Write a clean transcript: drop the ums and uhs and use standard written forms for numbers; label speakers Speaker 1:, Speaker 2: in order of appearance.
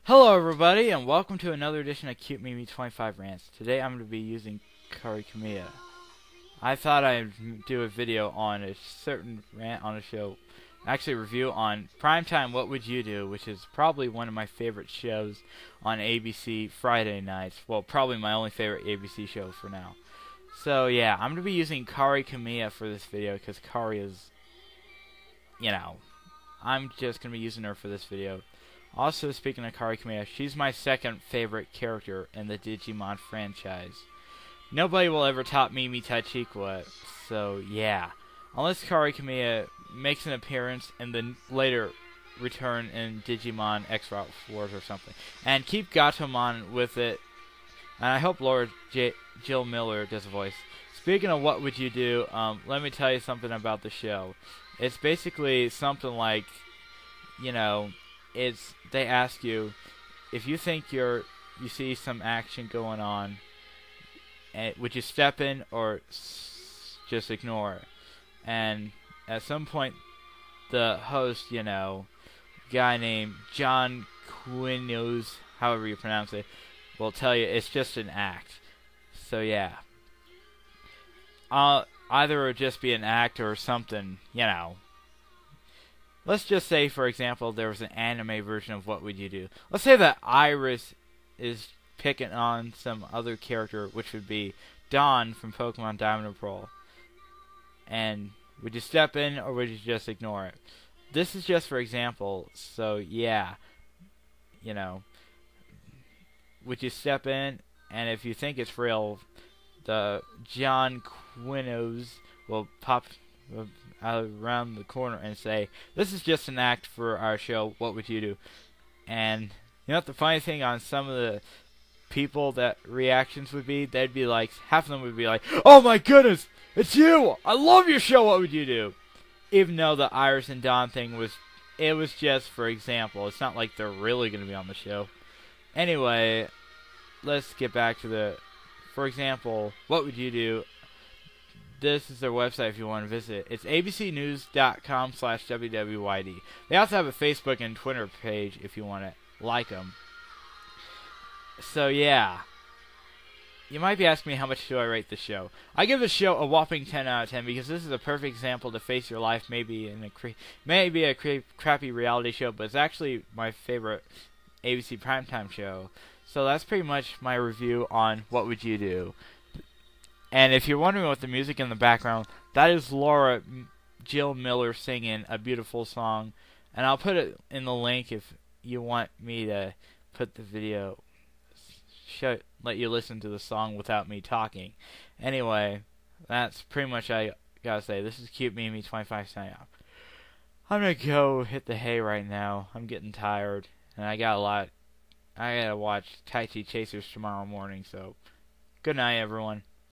Speaker 1: Hello everybody, and welcome to another edition of cutemimi25 Rants. Today I'm going to be using Kari Kamiya. I thought I'd do a video on a certain rant on a show, actually a review on Primetime What Would You Do, which is probably one of my favorite shows on ABC Friday nights. Well, probably my only favorite ABC show for now. So yeah, I'm going to be using Kari Kamiya for this video because Kari is, I'm just going to be using her for this video. Also, speaking of Kari Kamiya, she's my second favorite character in the Digimon franchise. Nobody will ever top Mimi Tachikwa, so yeah. Unless Kari Kamiya makes an appearance and then later return in Digimon X-Route Wars or something. And keep Gatomon with it. And I hope Jill Miller does a voice. Speaking of What Would You Do, let me tell you something about the show. It's basically something like, they ask you if you think you see some action going on, would you step in or just ignore it? And at some point, the host, guy named John Quinos, however you pronounce it, will tell you it's just an act. So yeah, either it'll just be an act or something, Let's just say, for example, there was an anime version of What Would You Do? Let's say that Iris is picking on some other character, which would be Dawn from Pokemon Diamond and Pearl. And would you step in or would you just ignore it? This is just for example, so yeah, would you step in? And if you think it's real, the John Quinos will pop around the corner and say, "This is just an act for our show. What would you do?" And what the funny thing on some of the people that reactions would be? They'd be like, half of them would be like, "Oh my goodness, it's you! I love your show. What would you do?" Even though the Iris and Dawn thing was just for example. It's not like they're really going to be on the show. Anyway, let's get back to for example, What Would You Do? This is their website if you want to visit. It's abcnews.com/WWYD. They also have a Facebook and Twitter page if you want to like them. So yeah. You might be asking me how much do I rate the show. I give the show a whopping 10 out of 10 because this is a perfect example to face your life maybe in a crappy reality show, but it's actually my favorite ABC Primetime show. So that's pretty much my review on What Would You Do? And if you're wondering what the music in the background, that is Jill Miller singing a beautiful song. And I'll put it in the link if you want me to put the video, let you listen to the song without me talking. Anyway, that's pretty much all I gotta say. This is cutemimi25 signing off. I'm gonna go hit the hay right now. I'm getting tired. And I gotta watch Tai Chi Chasers tomorrow morning, so good night everyone.